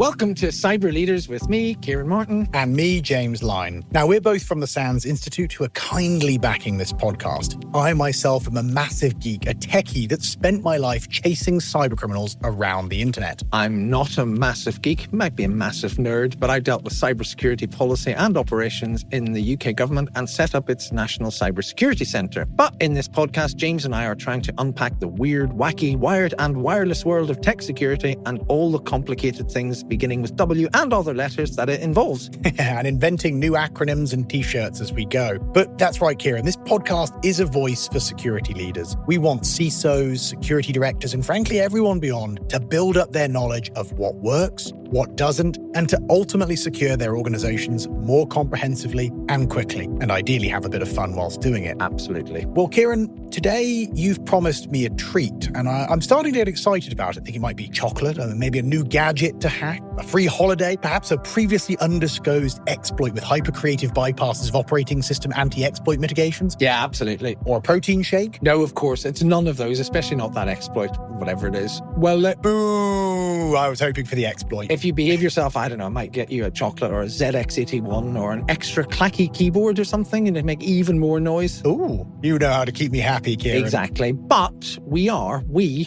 Welcome to Cyber Leaders with me, Ciaran Martin. And me, James Line. Now, we're both from the SANS Institute who are kindly backing this podcast. I myself am a massive geek, a techie that spent my life chasing cybercriminals around the internet. I'm not a massive geek, might be a massive nerd, but I dealt with cybersecurity policy and operations in the UK government and set up its National Cybersecurity Centre. But in this podcast, James and I are trying to unpack the weird, wacky, wired and wireless world of tech security and all the complicated things beginning with W and other letters that it involves. And inventing new acronyms and t-shirts as we go. But that's right, Ciaran, this podcast is a voice for security leaders. We want CISOs, security directors, and frankly, everyone beyond to build up their knowledge of what works, what doesn't, and to ultimately secure their organizations more comprehensively and quickly, and ideally have a bit of fun whilst doing it. Absolutely. Well, Ciaran, today you've promised me a treat, and I'm starting to get excited about it. I think it might be chocolate, or maybe a new gadget to hack, a free holiday, perhaps a previously undisclosed exploit with hyper-creative bypasses of operating system anti-exploit mitigations. Yeah, absolutely. Or a protein shake. No, of course, it's none of those, especially not that exploit, whatever it is. Well, Boo! I was hoping for the exploit. If you behave yourself, I don't know, I might get you a chocolate or a ZX81 or an extra clacky keyboard or something and it'd make even more noise. Ooh, you know how to keep me happy, Ciaran. Exactly. But we,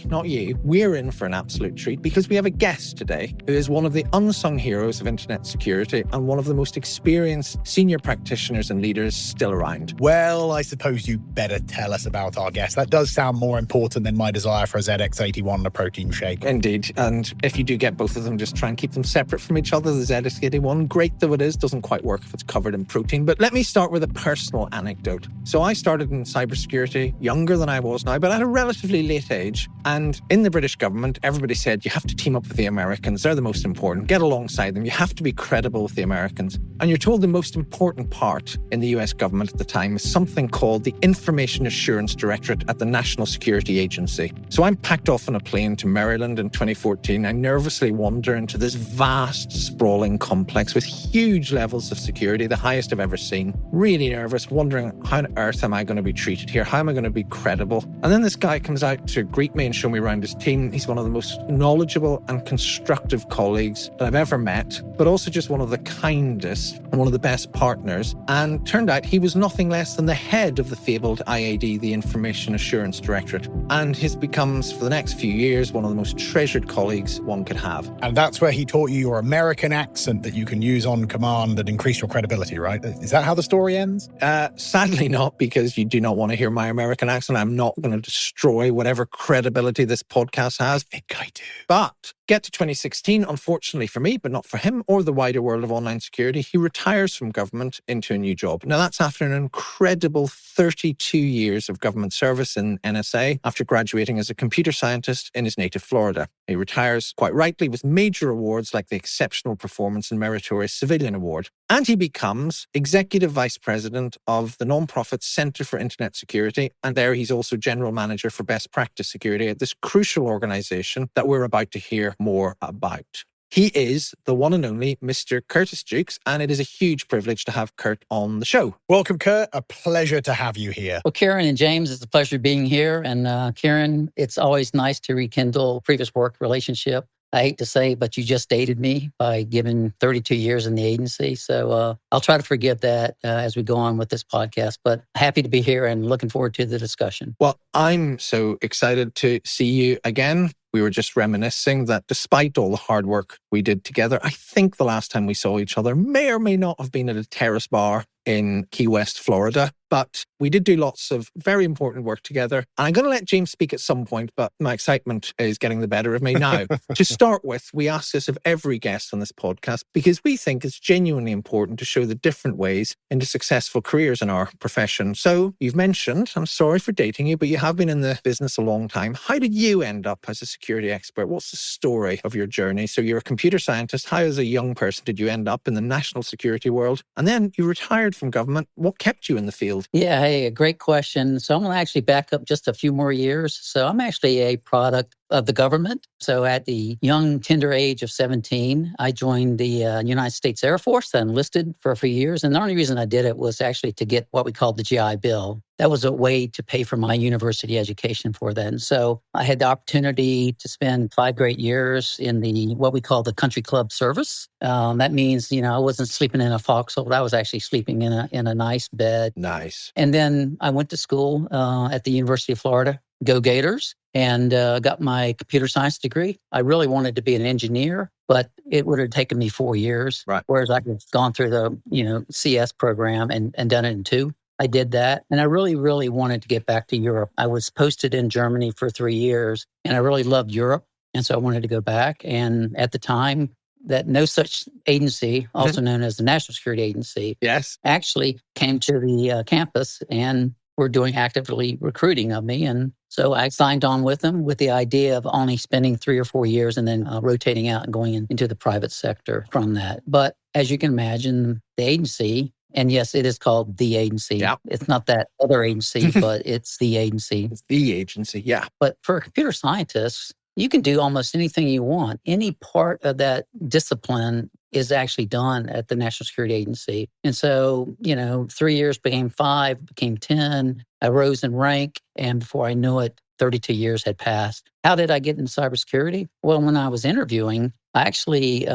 not you, we're in for an absolute treat because we have a guest today who is one of the unsung heroes of internet security and one of the most experienced senior practitioners and leaders still around. Well, I suppose you better tell us about our guest. That does sound more important than my desire for a ZX81 and a protein shake. Indeed. And if you do get both of them, just try and keep them separate from each other. The ZX81, great though it is, doesn't quite work if it's covered in protein. But let me start with a personal anecdote. So I started in cybersecurity younger than I was now, but at a relatively late age. And in the British government, everybody said you have to team up with the Americans. They're the most important. Get alongside them. You have to be credible with the Americans. And you're told the most important part in the US government at the time is something called the Information Assurance Directorate at the National Security Agency. So I'm packed off on a plane to Maryland in 2014. I nervously wander into this vast, sprawling complex with huge levels of security, the highest I've ever seen. Really nervous, wondering how on earth am I going to be treated here? How am I going to be credible? And then this guy comes out to greet me and show me around his team. He's one of the most knowledgeable and constructive colleagues that I've ever met, but also just one of the kindest and one of the best partners. And turned out he was nothing less than the head of the fabled IAD, the Information Assurance Directorate. And he becomes, for the next few years, one of the most treasured colleagues one could have. And that's where he taught you your American accent that you can use on command that increase your credibility, right? Is that how the story ends? Sadly not, because you do not want to hear my American accent. I'm not going to destroy whatever credibility this podcast has. I think I do. But get to 2016, unfortunately for me, but not for him or the wider world of online security, he retires from government into a new job. Now, that's after an incredible 32 years of government service in NSA after graduating as a computer scientist in his native Florida. He retires, quite rightly, with major awards like the Exceptional Performance and Meritorious Civilian Award. And he becomes Executive Vice President of the nonprofit Center for Internet Security. And there he's also General Manager for Best Practice Security at this crucial organization that we're about to hear more about. He is the one and only Mr. Curtis Jukes, and it is a huge privilege to have Kurt on the show. Welcome, Kurt. A pleasure to have you here. Well, Ciaran and James, it's a pleasure being here. And Ciaran, it's always nice to rekindle previous work relationship. I hate to say, but you just dated me by giving 32 years in the agency. So I'll try to forget that as we go on with this podcast. But happy to be here and looking forward to the discussion. Well, I'm so excited to see you again. We were just reminiscing that despite all the hard work we did together, I think the last time we saw each other may or may not have been at a terrace bar in Key West, Florida. But we did do lots of very important work together. And I'm going to let James speak at some point, but my excitement is getting the better of me now. To start with, we ask this of every guest on this podcast because we think it's genuinely important to show the different ways into successful careers in our profession. So you've mentioned, I'm sorry for dating you, but you have been in the business a long time. How did you end up as a security expert? What's the story of your journey? So you're a computer scientist. How, as a young person, did you end up in the national security world? And then you retired from government. What kept you in the field? Yeah, hey, a great question. So I'm going to actually back up just a few more years. So I'm actually a product of the government. So at the young, tender age of 17, I joined the United States Air Force. I enlisted for a few years. And the only reason I did it was actually to get what we called the GI Bill. That was a way to pay for my university education for that. And so I had the opportunity to spend 5 great years in what we call the country club service. That means, I wasn't sleeping in a foxhole. I was actually sleeping in a nice bed. Nice. And then I went to school at the University of Florida. Go Gators, and got my computer science degree. I really wanted to be an engineer, but it would have taken me 4 years, right, whereas I could have gone through the CS program and done it in 2. I did that, and I really, really wanted to get back to Europe. I was posted in Germany for 3 years, and I really loved Europe, and so I wanted to go back. And at the time, that no such agency, also known as the National Security Agency, yes, actually came to the campus and were doing actively recruiting of me. And so I signed on with them with the idea of only spending 3 or 4 years and then rotating out and going into the private sector from that. But as you can imagine, the agency, and yes, it is called the agency. Yeah. It's not that other agency, but it's the agency. It's the agency, yeah. But for computer scientists, you can do almost anything you want. Any part of that discipline is actually done at the National Security Agency. And so, 3 years became 5, became 10. I rose in rank. And before I knew it, 32 years had passed. How did I get into cybersecurity? Well, when I was interviewing, I actually,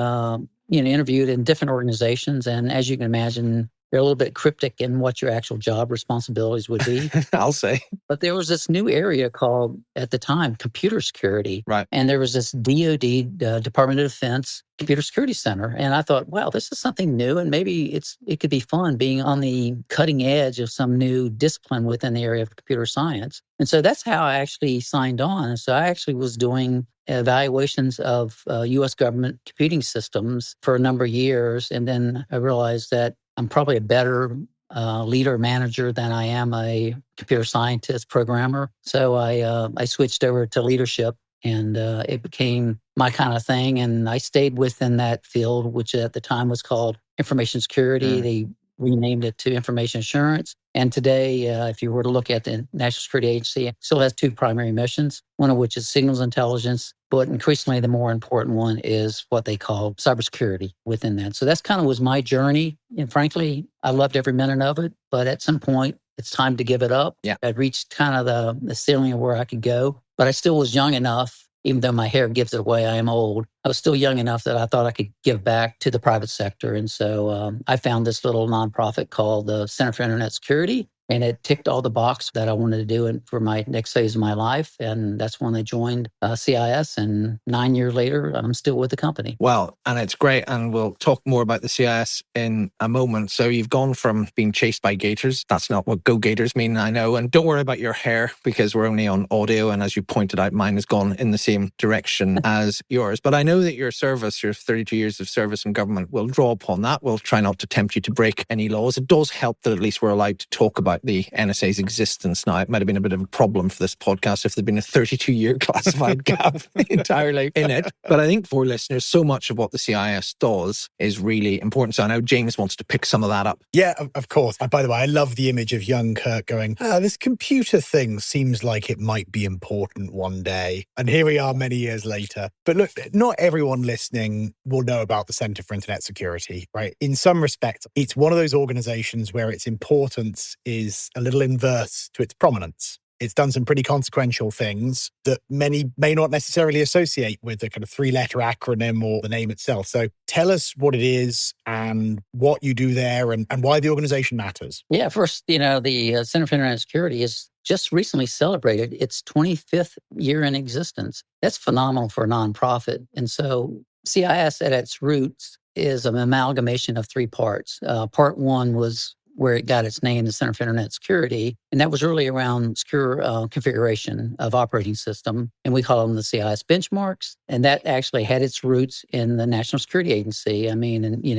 interviewed in different organizations. And as you can imagine, they're a little bit cryptic in what your actual job responsibilities would be. I'll say. But there was this new area called, at the time, computer security. Right. And there was this DoD, Department of Defense Computer Security Center. And I thought, wow, this is something new. And maybe it could be fun being on the cutting edge of some new discipline within the area of computer science. And so that's how I actually signed on. And so I actually was doing evaluations of U.S. government computing systems for a number of years. And then I realized that I'm probably a better leader manager than I am a computer scientist programmer. So I switched over to leadership, and it became my kind of thing. And I stayed within that field, which at the time was called Information Security. They renamed it to Information Assurance. And today, if you were to look at the National Security Agency, it still has 2 primary missions, one of which is signals intelligence, but increasingly the more important one is what they call cybersecurity within that. So that's kind of was my journey. And frankly, I loved every minute of it, but at some point, it's time to give it up. Yeah. I'd reached kind of the ceiling of where I could go, but I still was young enough. Even though my hair gives it away, I am old. I was still young enough that I thought I could give back to the private sector. And so I found this little nonprofit called the Center for Internet Security. And it ticked all the boxes that I wanted to do for my next phase of my life. And that's when I joined CIS. And 9 years later, I'm still with the company. Well, and it's great. And we'll talk more about the CIS in a moment. So you've gone from being chased by gators. That's not what Go Gators mean, I know. And don't worry about your hair because we're only on audio. And as you pointed out, mine has gone in the same direction as yours. But I know that your service, your 32 years of service in government, will draw upon that. We'll try not to tempt you to break any laws. It does help that at least we're allowed to talk about the NSA's existence now. It might have been a bit of a problem for this podcast if there'd been a 32-year classified gap entirely in it. But I think for listeners, so much of what the CIS does is really important. So I know James wants to pick some of that up. Yeah, of course. By the way, I love the image of young Kirk going, this computer thing seems like it might be important one day. And here we are many years later. But look, not everyone listening will know about the Center for Internet Security, right? In some respects, it's one of those organizations where its importance is a little inverse to its prominence. It's done some pretty consequential things that many may not necessarily associate with the kind of 3-letter acronym or the name itself. So tell us what it is and what you do there and why the organization matters. Yeah, first, the Center for Internet Security is just recently celebrated its 25th year in existence. That's phenomenal for a nonprofit. And so CIS at its roots is an amalgamation of 3 parts. Part 1 was where it got its name, the Center for Internet Security. And that was really around secure configuration of operating system. And we call them the CIS benchmarks. And that actually had its roots in the National Security Agency.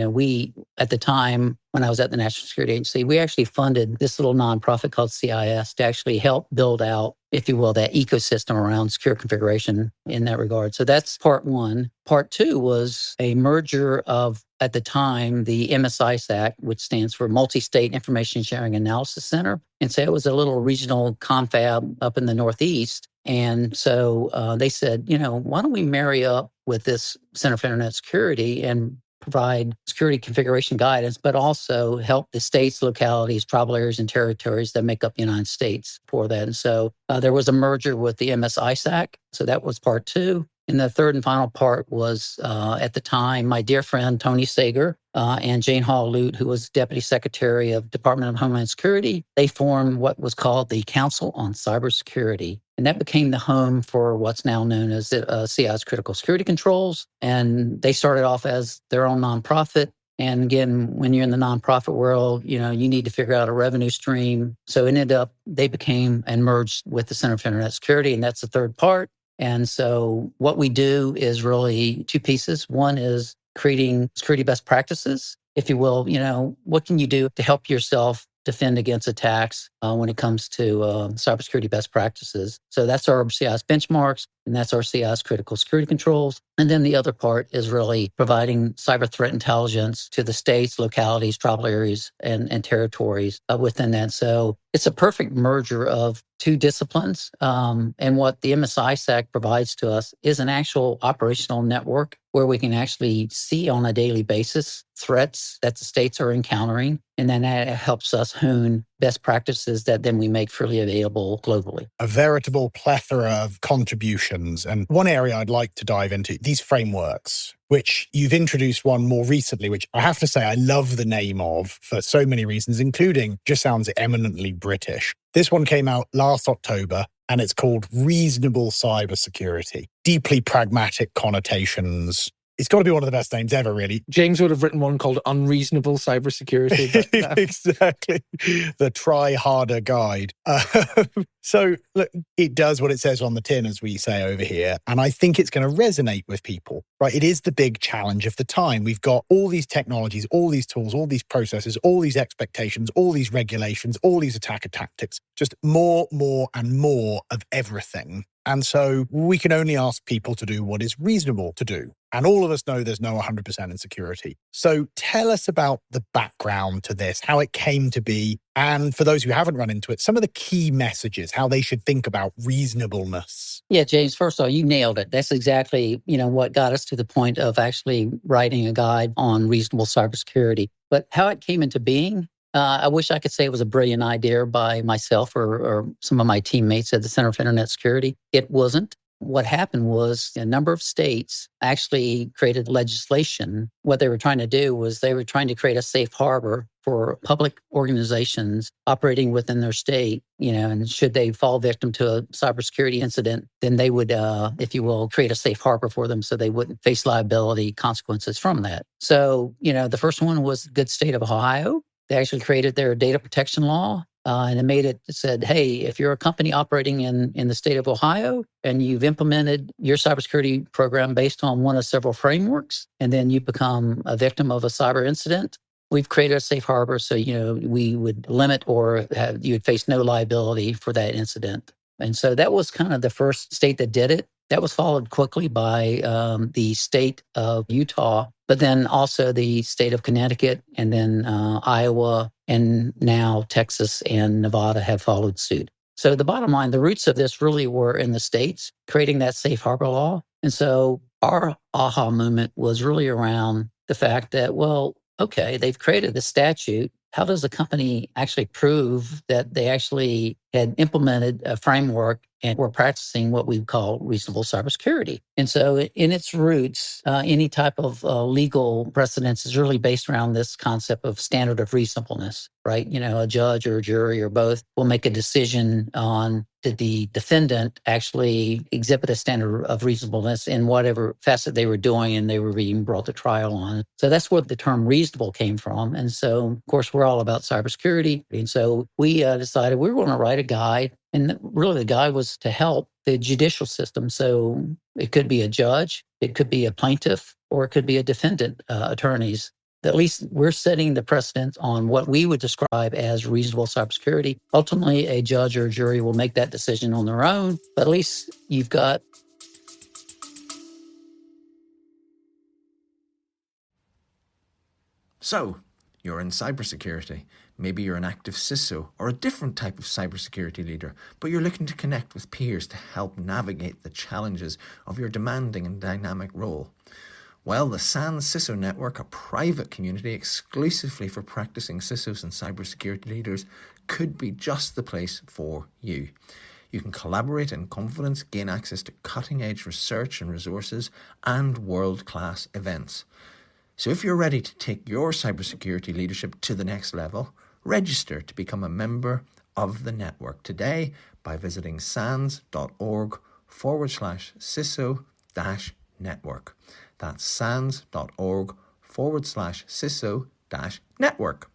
We, at the time, when I was at the National Security Agency, we actually funded this little nonprofit called CIS to actually help build out, if you will, that ecosystem around secure configuration in that regard. So that's part 1. Part 2 was a merger of, at the time, the MSIS Act, which stands for Multi-State Information Sharing Analysis Center, And so it was a little regional confab up in the Northeast. And so they said, why don't we marry up with this Center for Internet Security and provide security configuration guidance, but also help the states, localities, tribal areas, and territories that make up the United States for that. And so there was a merger with the MS-ISAC. So that was part two. And the third and final part was, at the time, my dear friend, Tony Sager, and Jane Hall-Lute, who was Deputy Secretary of Department of Homeland Security. They formed what was called the Council on Cybersecurity. And that became the home for what's now known as CI's Critical Security Controls. And they started off as their own nonprofit. And again, when you're in the nonprofit world, you need to figure out a revenue stream. So it ended up, they became and merged with the Center for Internet Security, and that's the third part. And so what we do is really two pieces. One is creating security best practices, if you will. What can you do to help yourself defend against attacks when it comes to cybersecurity best practices? So that's our CIS benchmarks, and that's our CIS critical security controls. And then the other part is really providing cyber threat intelligence to the states, localities, tribal areas, and territories within that. So it's a perfect merger of two disciplines. And what the MSISAC provides to us is an actual operational network where we can actually see on a daily basis threats that the states are encountering. And then that helps us hone best practices that then we make freely available globally. A veritable plethora of contributions. And one area I'd like to dive into, these frameworks, which you've introduced one more recently, which I have to say I love the name of for so many reasons, including just sounds eminently British. This one came out last October, and it's called Reasonable Cybersecurity. Deeply pragmatic connotations. It's got to be one of the best names ever, really. James would have written one called Unreasonable Cybersecurity. But, exactly. The Try Harder Guide. So look, it does what it says on the tin, as we say over here. And I think it's going to resonate with people, right? It is the big challenge of the time. We've got all these technologies, all these tools, all these processes, all these expectations, all these regulations, all these attacker tactics, just more and more of everything. And so we can only ask people to do what is reasonable to do. And all of us know there's no 100% in security. So tell us about the background to this, how it came to be. And for those who haven't run into it, some of the key messages, how they should think about reasonableness. Yeah, James, first of all, you nailed it. That's exactly, what got us to the point of actually writing a guide on reasonable cybersecurity. But how it came into being, I wish I could say it was a brilliant idea by myself or some of my teammates at the Center for Internet Security. It wasn't. What happened was a number of states actually created legislation. What they were trying to do was they were trying to create a safe harbor for public organizations operating within their state, and should they fall victim to a cybersecurity incident, then they would, if you will, create a safe harbor for them so they wouldn't face liability consequences from that. So, the first one was the good state of Ohio. They actually created their data protection law. And it said, hey, if you're a company operating in the state of Ohio and you've implemented your cybersecurity program based on one of several frameworks, and then you become a victim of a cyber incident, we've created a safe harbor so, we would limit or you would face no liability for that incident. And so that was kind of the first state that did it. That was followed quickly by the state of Utah, but then also the state of Connecticut, and then Iowa, and now Texas and Nevada have followed suit. So the bottom line, the roots of this really were in the states creating that safe harbor law. And so our aha moment was really around the fact that, well, okay, they've created the statute. How does a company actually prove that they actually had implemented a framework and were practicing what we call reasonable cybersecurity? And so in its roots, any type of legal precedence is really based around this concept of standard of reasonableness, right? A judge or a jury or both will make a decision on did the defendant actually exhibit a standard of reasonableness in whatever facet they were doing and they were being brought to trial on. So that's where the term reasonable came from. And so, of course, we're all about cybersecurity. And so we decided we were going to write a guide. And really the guide was to help the judicial system. So it could be a judge, it could be a plaintiff, or it could be a defendant, attorneys. At least we're setting the precedent on what we would describe as reasonable cybersecurity. Ultimately, a judge or a jury will make that decision on their own, but at least you've got. So, You're in cybersecurity. Maybe you're an active CISO or a different type of cybersecurity leader, but you're looking to connect with peers to help navigate the challenges of your demanding and dynamic role. Well, the SANS CISO Network, a private community exclusively for practicing CISOs and cybersecurity leaders, could be just the place for you. You can collaborate in confidence, gain access to cutting-edge research and resources, and world-class events. So if you're ready to take your cybersecurity leadership to the next level, register to become a member of the network today by visiting sans.org/CISO-network. That's sans.org/CISO-network.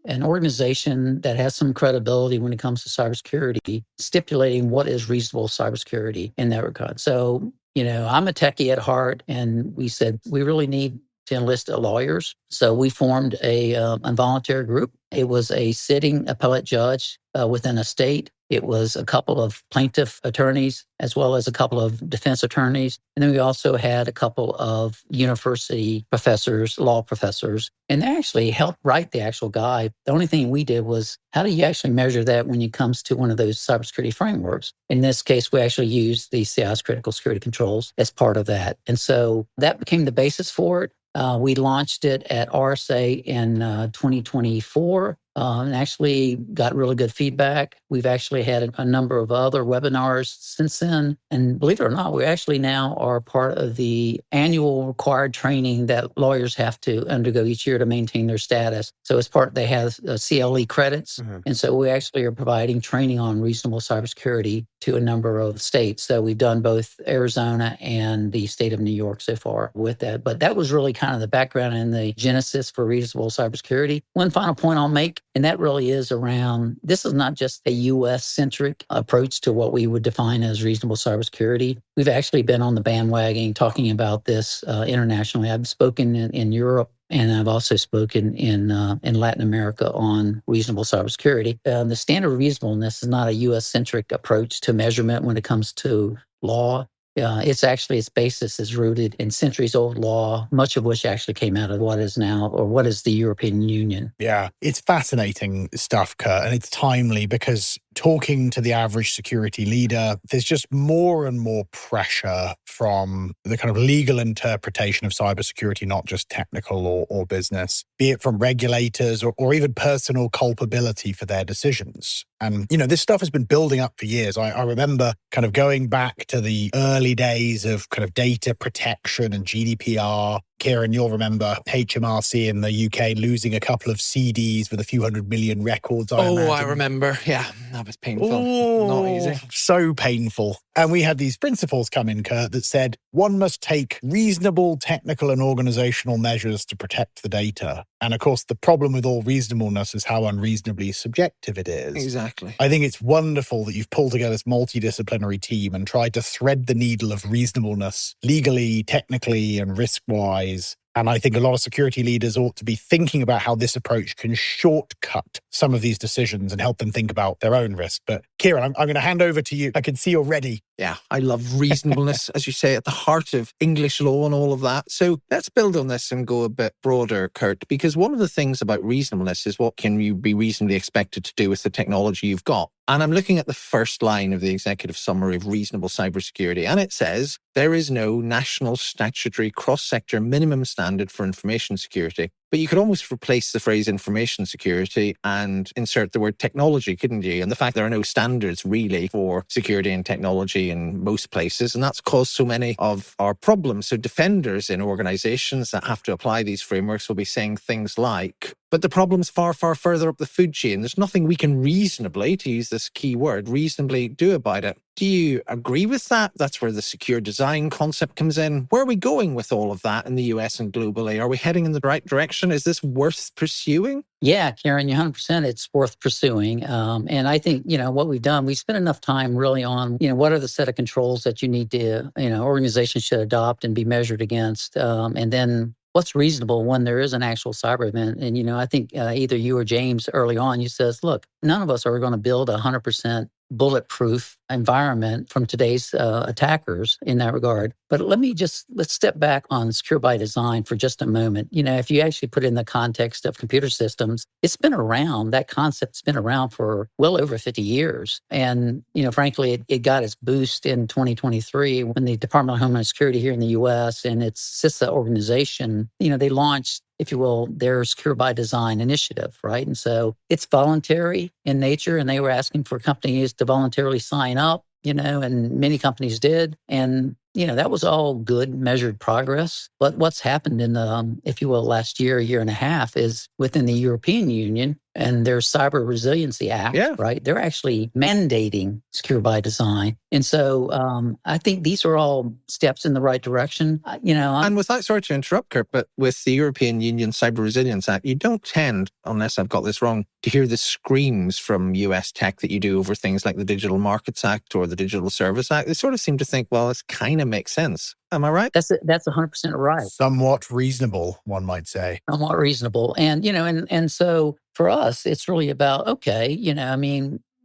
An organization that has some credibility when it comes to cybersecurity, stipulating what is reasonable cybersecurity in that regard. So, I'm a techie at heart, and we said we really need to enlist lawyers. So we formed a volunteer group. It was a sitting appellate judge within a state. It was a couple of plaintiff attorneys, as well as a couple of defense attorneys. And then we also had a couple of university professors, law professors, and they actually helped write the actual guide. The only thing we did was, how do you actually measure that when it comes to one of those cybersecurity frameworks? In this case, we actually used the CI's critical security controls as part of that. And so that became the basis for it. We launched it at RSA in 2024 and actually got really good feedback. We've actually had a number of other webinars since then. And believe it or not, we actually now are part of the annual required training that lawyers have to undergo each year to maintain their status. So as part, they have CLE credits. Mm-hmm. And so we actually are providing training on reasonable cybersecurity to a number of states. So we've done both Arizona and the state of New York so far with that. But that was really kind of the background and the genesis for reasonable cybersecurity. One final point I'll make, and that really is around, this is not just a US-centric approach to what we would define as reasonable cybersecurity. We've actually been on the bandwagon talking about this internationally. I've spoken in Europe, and I've also spoken in Latin America on reasonable cybersecurity. The standard of reasonableness is not a US-centric approach to measurement when it comes to law. Its basis is rooted in centuries-old law, much of which actually came out of what is now, or what is the European Union. Yeah, it's fascinating stuff, Kurt, and it's timely because talking to the average security leader, there's just more and more pressure from the kind of legal interpretation of cybersecurity, not just technical or business, be it from regulators or even personal culpability for their decisions. And, this stuff has been building up for years. I remember kind of going back to the early days of kind of data protection and GDPR. Ciaran, you'll remember HMRC in the UK losing a couple of CDs with a few 100 million records. I remember. Yeah, that was painful. Not easy. So painful. And we had these principles come in, Kurt, that said one must take reasonable technical and organizational measures to protect the data. And of course, the problem with all reasonableness is how unreasonably subjective it is. Exactly. I think it's wonderful that you've pulled together this multidisciplinary team and tried to thread the needle of reasonableness legally, technically, and risk-wise. And I think a lot of security leaders ought to be thinking about how this approach can shortcut some of these decisions and help them think about their own risk. But Ciaran, I'm going to hand over to you. I can see you're ready. Yeah, I love reasonableness, as you say, at the heart of English law and all of that. So let's build on this and go a bit broader, Kurt, because one of the things about reasonableness is what can you be reasonably expected to do with the technology you've got? And I'm looking at the first line of the executive summary of reasonable cybersecurity, and it says, there is no national statutory cross-sector minimum standard for information security. But you could almost replace the phrase information security and insert the word technology, couldn't you? And the fact there are no standards really for security and technology in most places. And that's caused so many of our problems. So defenders in organizations that have to apply these frameworks will be saying things like, but the problem's far, far further up the food chain. There's nothing we can reasonably, to use this key word, reasonably do about it. Do you agree with that? That's where the secure design concept comes in. Where are we going with all of that in the US and globally? Are we heading in the right direction? Is this worth pursuing? Yeah, Ciaran, you're 100%. It's worth pursuing. And I think, what we've done, we spent enough time really on, what are the set of controls that you need to, organizations should adopt and be measured against. And then what's reasonable when there is an actual cyber event. And, I think either you or James early on, you says, look, none of us are going to build a 100% bulletproof environment from today's attackers in that regard. But let's step back on secure by design for just a moment. If you actually put it in the context of computer systems, it's been around, that concept's been around for well over 50 years. And, frankly, it got its boost in 2023 when the Department of Homeland Security here in the US and its CISA organization, they launched, if you will, their Secure by Design initiative, right? And so it's voluntary in nature, and they were asking for companies to voluntarily sign up, and many companies did. And, that was all good, measured progress. But what's happened in the, if you will, last year and a half is within the European Union and their Cyber Resiliency Act, right? They're actually mandating Secure by Design. And so I think these are all steps in the right direction. And with that, sorry to interrupt, Kurt, but with the European Union Cyber Resilience Act, you don't tend, unless I've got this wrong, to hear the screams from US tech that you do over things like the Digital Markets Act or the Digital Service Act. They sort of seem to think, well, it kind of makes sense. Am I right? That's 100% right. Somewhat reasonable, one might say. Somewhat reasonable. And, and so for us, it's really about, okay,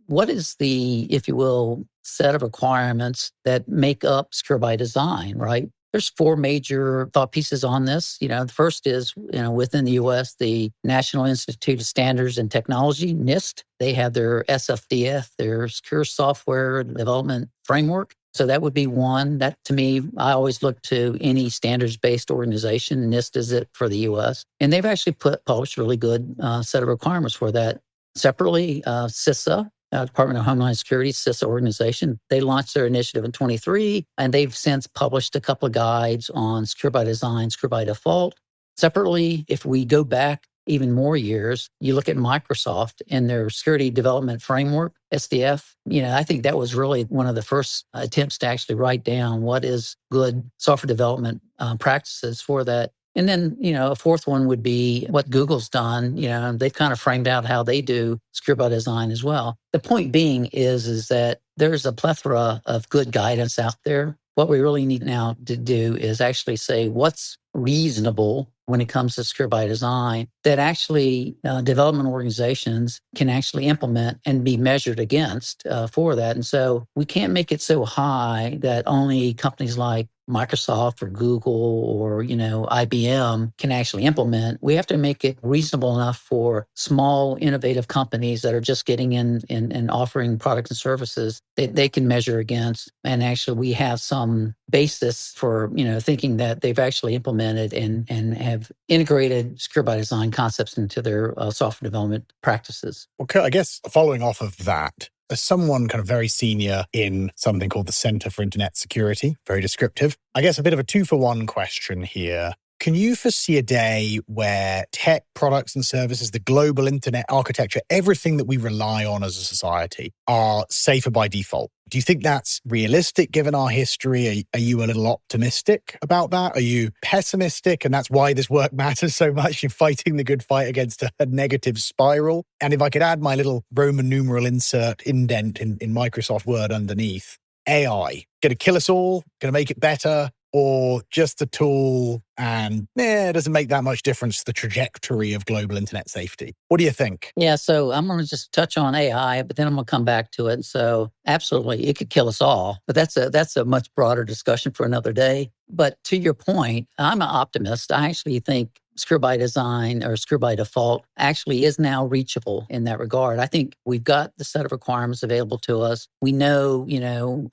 what is the, if you will, set of requirements that make up Secure by Design, right? There's 4 major thought pieces on this. The first is, within the U.S., the National Institute of Standards and Technology, NIST. They have their SFDF, their Secure Software Development Framework. So that would be one. That, to me, I always look to any standards-based organization. NIST is it for the U.S. And they've actually published a really good set of requirements for that. Separately, CISA, Department of Homeland Security, CISA organization, they launched their initiative in 23, and they've since published a couple of guides on Secure by Design, Secure by Default. Separately, if we go back even more years, you look at Microsoft and their Security Development Framework, SDF. I think that was really one of the first attempts to actually write down what is good software development practices for that. And then, a fourth one would be what Google's done. They've kind of framed out how they do Secure by Design as well. The point being is that there's a plethora of good guidance out there. What we really need now to do is actually say what's reasonable when it comes to Secure by Design that actually development organizations can actually implement and be measured against for that. And so we can't make it so high that only companies like Microsoft or Google or, IBM can actually implement. We have to make it reasonable enough for small, innovative companies that are just getting in and offering products and services that they can measure against. And actually, we have some basis for, thinking that they've actually implemented and have integrated Secure by Design concepts into their software development practices. Okay, I guess following off of that, as someone kind of very senior in something called the Center for Internet Security, very descriptive, I guess a bit of a 2-for-1 question here. Can you foresee a day where tech products and services, the global internet architecture, everything that we rely on as a society are safer by default? Do you think that's realistic given our history? Are you a little optimistic about that? Are you pessimistic? And that's why this work matters so much. You're fighting the good fight against a negative spiral. And if I could add my little Roman numeral insert indent in Microsoft Word underneath, AI, going to kill us all, going to make it better, or just a tool and it doesn't make that much difference to the trajectory of global internet safety? What do you think? Yeah, so I'm going to just touch on AI, but then I'm going to come back to it. So absolutely, it could kill us all, but that's a much broader discussion for another day. But to your point, I'm an optimist. I actually think Secure by Design or Secure by Default actually is now reachable in that regard. I think we've got the set of requirements available to us. We know,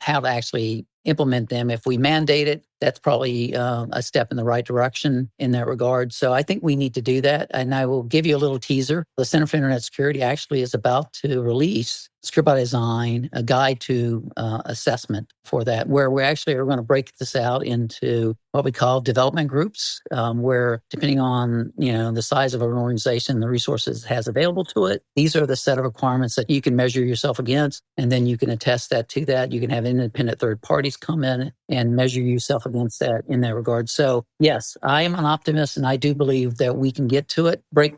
how to actually implement them. If we mandate it, that's probably a step in the right direction in that regard. So I think we need to do that. And I will give you a little teaser. The Center for Internet Security actually is about to release Secure by Design, a guide to assessment for that, where we actually are going to break this out into what we call development groups, where depending on, the size of an organization, the resources it has available to it, these are the set of requirements that you can measure yourself against, and then you can attest that to that. You can have independent third parties come in and measure yourself against that in that regard. So yes, I am an optimist, and I do believe that we can get to it. Break.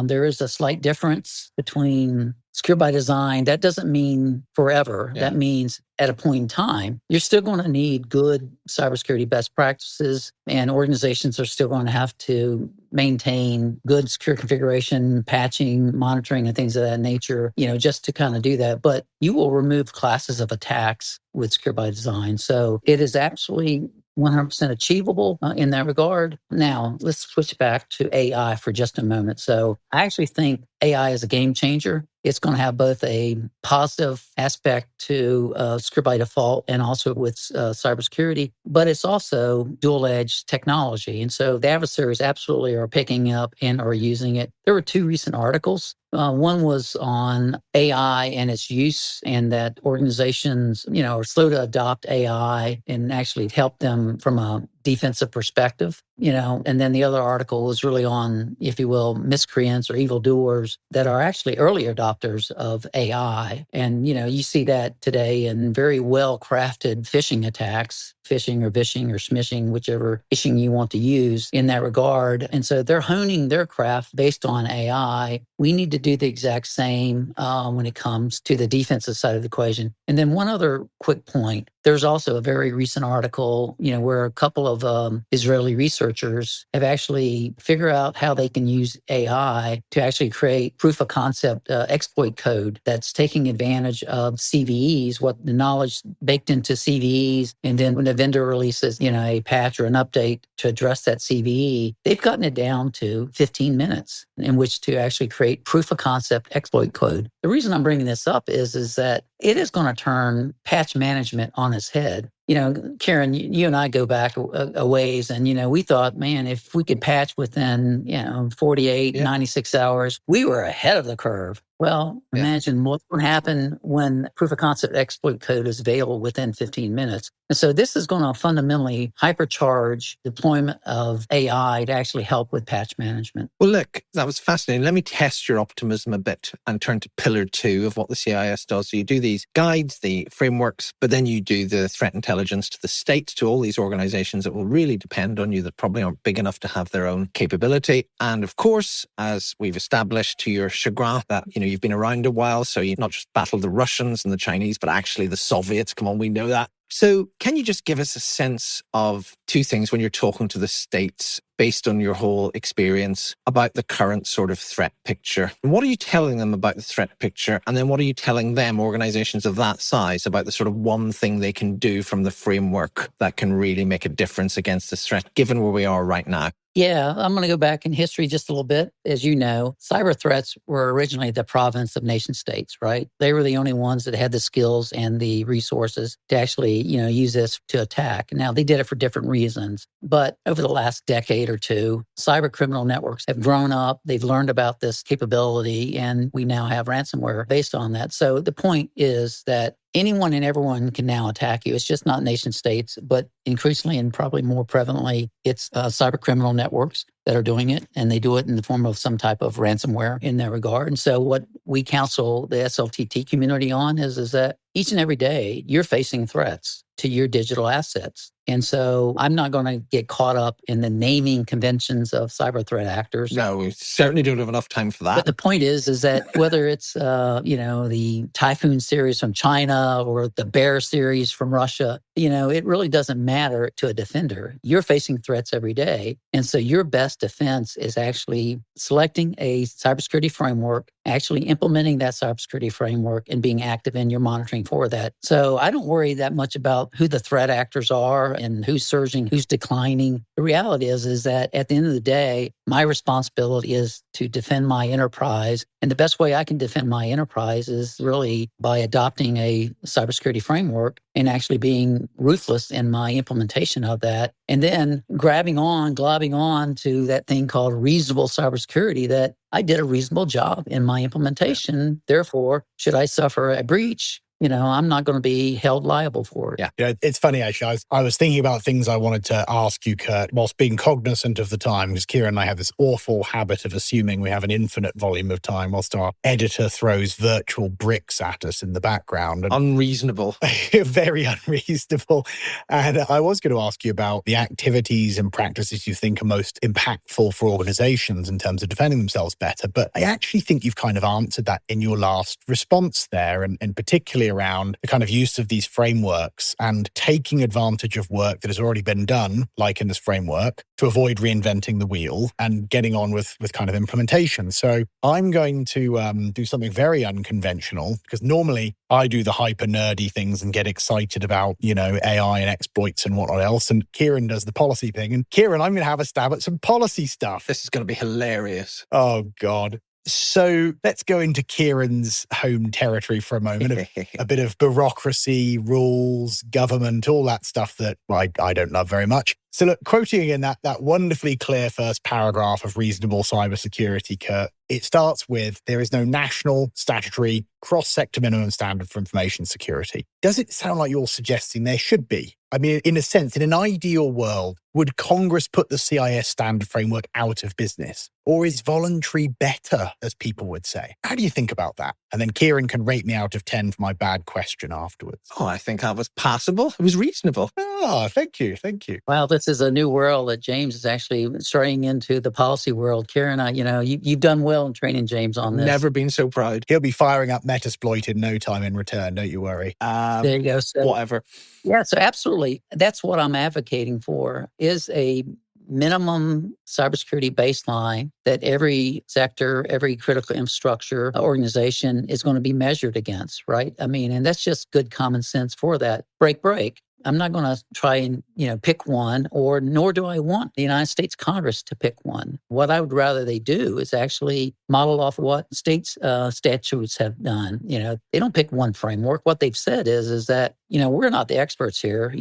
There is a slight difference between Secure by Design. That doesn't mean forever. Yeah. That means at a point in time, you're still going to need good cybersecurity best practices, and organizations are still going to have to maintain good secure configuration, patching, monitoring, and things of that nature, just to kind of do that. But you will remove classes of attacks with Secure by Design. So it is absolutely 100% achievable in that regard. Now, let's switch back to AI for just a moment. So I actually think AI is a game changer. It's going to have both a positive aspect to Secure by Default and also with cybersecurity, but it's also dual-edge technology. And so the adversaries absolutely are picking up and are using it. There were 2 recent articles. One was on AI and its use, and that organizations, are slow to adopt AI and actually help them from a defensive perspective, and then the other article was really on, if you will, miscreants or evildoers that are actually early adopters of AI. And, you see that today in very well-crafted phishing attacks, phishing or vishing or smishing, whichever phishing you want to use in that regard. And so they're honing their craft based on AI. We need to do the exact same when it comes to the defensive side of the equation. And then one other quick point, there's also a very recent article, where a couple of Israeli researchers have actually figured out how they can use AI to actually create proof of concept exploit code that's taking advantage of CVEs, what the knowledge baked into CVEs. And then when the vendor releases, a patch or an update to address that CVE, they've gotten it down to 15 minutes in which to actually create proof of concept exploit code. The reason I'm bringing this up is that it is going to turn patch management on its head. Ciaran, you and I go back a ways, and, we thought, man, if we could patch within, 48, 96 hours, we were ahead of the curve. Well, imagine what's going to happen when proof of concept exploit code is available within 15 minutes. And so this is going to fundamentally hypercharge deployment of AI to actually help with patch management. Well, look, that was fascinating. Let me test your optimism a bit and turn to pillar 2 of what the CIS does. So you do these guides, the frameworks, but then you do the threat intelligence to the states, to all these organizations that will really depend on you, that probably aren't big enough to have their own capability. And of course, as we've established to your chagrin, that, you've been around a while, so you've not just battled the Russians and the Chinese, but actually the Soviets. Come on, we know that. So can you just give us a sense of 2 things when you're talking to the states, based on your whole experience, about the current sort of threat picture? And what are you telling them about the threat picture? And then what are you telling them, organizations of that size, about the sort of one thing they can do from the framework that can really make a difference against this threat, given where we are right now? Yeah, I'm going to go back in history just a little bit. As you know, cyber threats were originally the province of nation states, right? They were the only ones that had the skills and the resources to actually, use this to attack. Now, they did it for different reasons. But over the last decade or 2, cyber criminal networks have grown up. They've learned about this capability, and we now have ransomware based on that. So the point is that anyone and everyone can now attack you. It's just not nation states, but increasingly and probably more prevalently, it's cyber criminal networks that are doing it, and they do it in the form of some type of ransomware in that regard. And so what we counsel the SLTT community on is that each and every day you're facing threats to your digital assets. And so I'm not going to get caught up in the naming conventions of cyber threat actors. No, we certainly don't have enough time for that. But the point is that whether it's, the Typhoon series from China or the Bear series from Russia, it really doesn't matter to a defender. You're facing threats every day. And so your best defense is actually selecting a cybersecurity framework, actually implementing that cybersecurity framework, and being active in your monitoring for that. So I don't worry that much about who the threat actors are and who's surging, who's declining. The reality is that at the end of the day, my responsibility is to defend my enterprise. And the best way I can defend my enterprise is really by adopting a cybersecurity framework and actually being ruthless in my implementation of that. And then globbing on to that thing called reasonable cybersecurity, that I did a reasonable job in my implementation. Therefore, should I suffer a breach, I'm not going to be held liable for it. Yeah. It's funny, actually. I was thinking about things I wanted to ask you, Kurt, whilst being cognizant of the time, because Ciaran and I have this awful habit of assuming we have an infinite volume of time whilst our editor throws virtual bricks at us in the background. Unreasonable. Very unreasonable. And I was going to ask you about the activities and practices you think are most impactful for organizations in terms of defending themselves better. But I actually think you've kind of answered that in your last response there, and particularly around the kind of use of these frameworks and taking advantage of work that has already been done, like in this framework, to avoid reinventing the wheel and getting on with kind of implementation. So I'm going to do something very unconventional, because normally I do the hyper nerdy things and get excited about, AI and exploits and whatnot else. And Ciaran does the policy thing. And Ciaran, I'm going to have a stab at some policy stuff. This is going to be hilarious. Oh, God. So let's go into Ciaran's home territory for a moment. A bit of bureaucracy, rules, government, all that stuff that I don't love very much. So look, quoting again that wonderfully clear first paragraph of Reasonable Cybersecurity, Kurt, it starts with, there is no national, statutory, cross-sector minimum standard for information security. Does it sound like you're suggesting there should be? I mean, in a sense, in an ideal world, would Congress put the CIS standard framework out of business? Or is voluntary better, as people would say? How do you think about that? And then Ciaran can rate me out of 10 for my bad question afterwards. Oh, I think that was passable. It was reasonable. Oh, thank you. Thank you. Well, this is a new world that James is actually straying into, the policy world. Ciaran, you've done well in training James on this. Never been so proud. He'll be firing up Metasploit in no time in return, don't you worry. There you go. So, whatever. Yeah, so absolutely. That's what I'm advocating for, is a minimum cybersecurity baseline that every sector, every critical infrastructure organization is going to be measured against, right? I mean, and that's just good common sense for that. Break. I'm not going to try and, pick one, nor do I want the United States Congress to pick one. What I would rather they do is actually model off what states' statutes have done. They don't pick one framework. What they've said is that, we're not the experts here,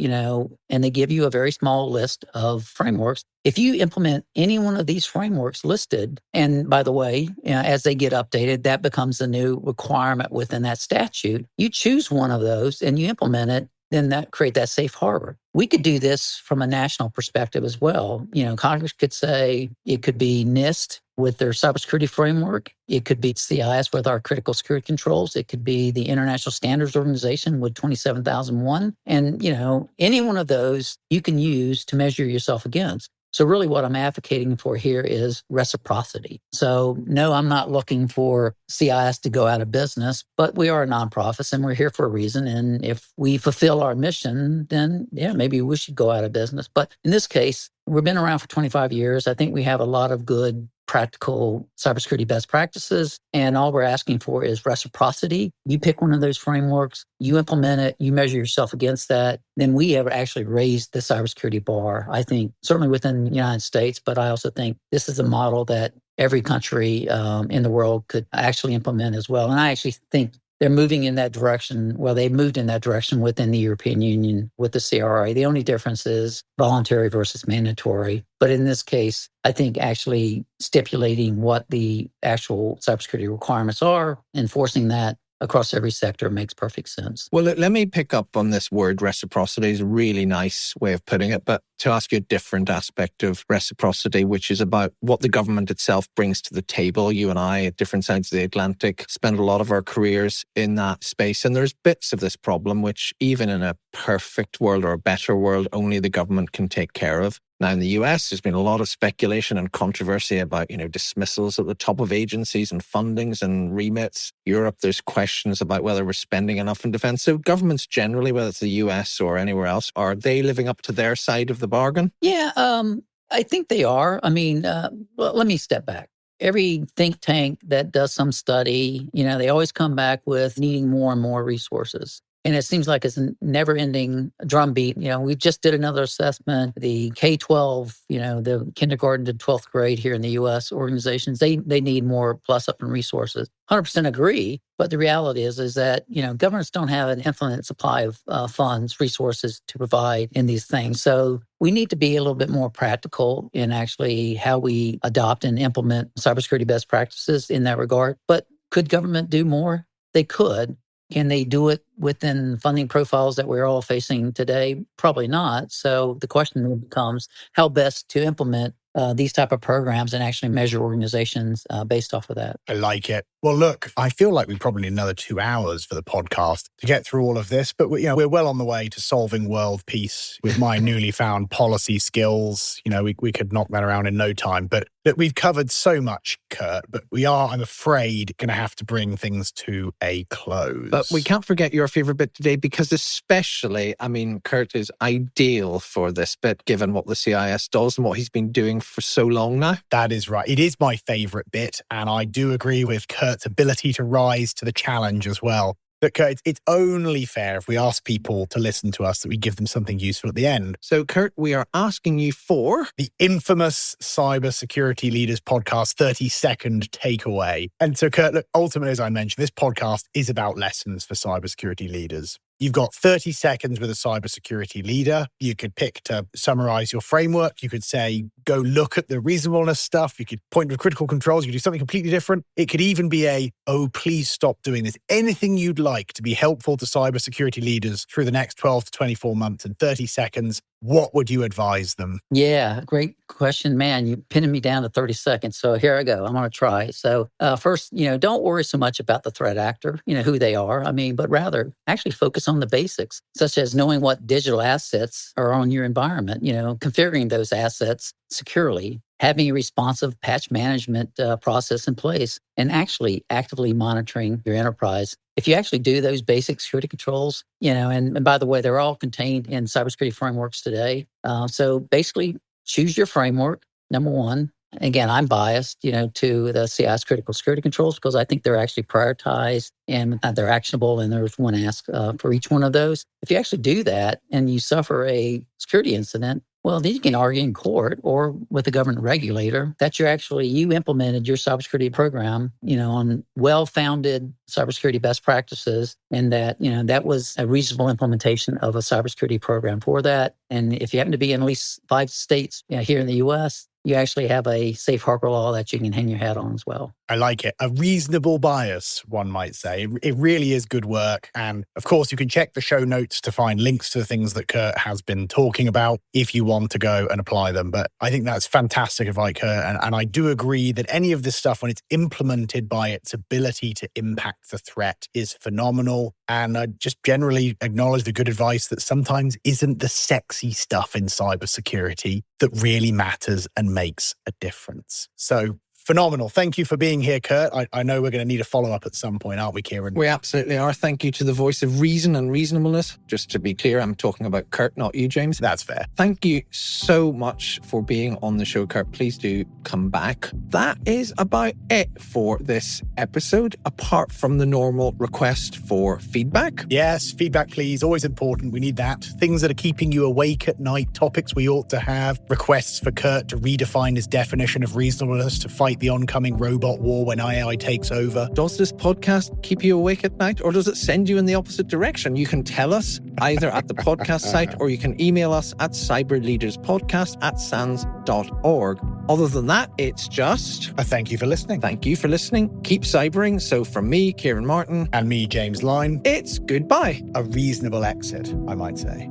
and they give you a very small list of frameworks. If you implement any one of these frameworks listed, and by the way, as they get updated, that becomes a new requirement within that statute. You choose one of those and you implement it, then that create that safe harbor. We could do this from a national perspective as well. Congress could say it could be NIST with their cybersecurity framework. It could be CIS with our critical security controls. It could be the International Standards Organization with 27001. And, any one of those you can use to measure yourself against. So really what I'm advocating for here is reciprocity. So no, I'm not looking for CIS to go out of business, but we are a nonprofit and we're here for a reason. And if we fulfill our mission, then maybe we should go out of business. But in this case, we've been around for 25 years. I think we have a lot of good practical cybersecurity best practices. And all we're asking for is reciprocity. You pick one of those frameworks, you implement it, you measure yourself against that. Then we have actually raised the cybersecurity bar, I think, certainly within the United States. But I also think this is a model that every country in the world could actually implement as well. And I actually think they're moving in that direction. Well, they moved in that direction within the European Union with the CRA. The only difference is voluntary versus mandatory. But in this case, I think actually stipulating what the actual cybersecurity requirements are, enforcing that across every sector makes perfect sense. Well, let me pick up on this word reciprocity. Is a really nice way of putting it, but to ask you a different aspect of reciprocity, which is about what the government itself brings to the table. You and I, at different sides of the Atlantic, spend a lot of our careers in that space. And there's bits of this problem which, even in a perfect world or a better world, only the government can take care of. Now, in the US, there's been a lot of speculation and controversy about, dismissals at the top of agencies and fundings and remits. Europe, there's questions about whether we're spending enough in defense. So governments generally, whether it's the US or anywhere else, are they living up to their side of the bargain? Yeah, I think they are. I mean, let me step back. Every think tank that does some study, they always come back with needing more and more resources. And it seems like it's a never-ending drumbeat. We just did another assessment. The K-12, the kindergarten to 12th grade here in the U.S. organizations, they need more plus up in resources. 100% agree. But the reality is that, governments don't have an infinite supply of funds, resources to provide in these things. So we need to be a little bit more practical in actually how we adopt and implement cybersecurity best practices in that regard. But could government do more? They could. Can they do it within funding profiles that we're all facing today? Probably not. So the question then becomes how best to implement these type of programs and actually measure organizations based off of that. I like it. Well, look, I feel like we probably need another 2 hours for the podcast to get through all of this, but we're well on the way to solving world peace with my newly found policy skills. We could knock that around in no time. But look, we've covered so much, Kurt, but we are, I'm afraid, going to have to bring things to a close. But we can't forget your favorite bit today, because especially, Kurt is ideal for this bit, given what the CIS does and what he's been doing for so long now. That is right. It is my favorite bit, and I do agree with Kurt's ability to rise to the challenge as well. But Kurt, it's only fair if we ask people to listen to us that we give them something useful at the end. So, Kurt, we are asking you for the infamous Cybersecurity Leaders Podcast 30-second takeaway. And so, Kurt, look, ultimately, as I mentioned, this podcast is about lessons for cybersecurity leaders. You've got 30 seconds with a cybersecurity leader. You could pick to summarize your framework. You could say, go look at the reasonableness stuff. You could point to critical controls. You could do something completely different. It could even be please stop doing this. Anything you'd like to be helpful to cybersecurity leaders through the next 12 to 24 months in 30 seconds. What would you advise them? Yeah, great question, man. You pinned me down to 30 seconds. So here I go. I'm going to try. So first, don't worry so much about the threat actor, who they are. But rather actually focus on the basics, such as knowing what digital assets are on your environment, configuring those assets securely, having a responsive patch management process in place, and actually actively monitoring your enterprise. If you actually do those basic security controls, and by the way, they're all contained in cybersecurity frameworks today. So basically, choose your framework, number one. Again, I'm biased, to the CIS critical security controls because I think they're actually prioritized and they're actionable, and there's one ask for each one of those. If you actually do that and you suffer a security incident, well, then you can argue in court or with the government regulator that you implemented your cybersecurity program, on well-founded cybersecurity best practices, and that, that was a reasonable implementation of a cybersecurity program for that. And if you happen to be in at least 5 states here in the U.S., you actually have a safe harbor law that you can hang your hat on as well. I like it. A reasonable bias, one might say. It really is good work. And of course, you can check the show notes to find links to the things that Kurt has been talking about if you want to go and apply them. But I think that's fantastic advice, Kurt. And I do agree that any of this stuff, when it's implemented by its ability to impact the threat, is phenomenal. And I just generally acknowledge the good advice that sometimes isn't the sexy stuff in cybersecurity that really matters and makes a difference. So phenomenal. Thank you for being here, Kurt. I know we're going to need a follow-up at some point, aren't we, Ciaran? We absolutely are. Thank you to the voice of reason and reasonableness. Just to be clear, I'm talking about Kurt, not you, James. That's fair. Thank you so much for being on the show, Kurt. Please do come back. That is about it for this episode, apart from the normal request for feedback. Yes, feedback, please. Always important. We need that. Things that are keeping you awake at night, topics we ought to have, requests for Kurt to redefine his definition of reasonableness to fight the oncoming robot war when AI takes over. Does this podcast keep you awake at night, or does it send you in the opposite direction? You can tell us either at the podcast site, or you can email us at cyberleaderspodcast@sans.org. Other than that, it's just a thank you for listening. Thank you for listening. Keep cybering. So from me, Ciaran Martin. And me, James Line. It's goodbye. A reasonable exit, I might say.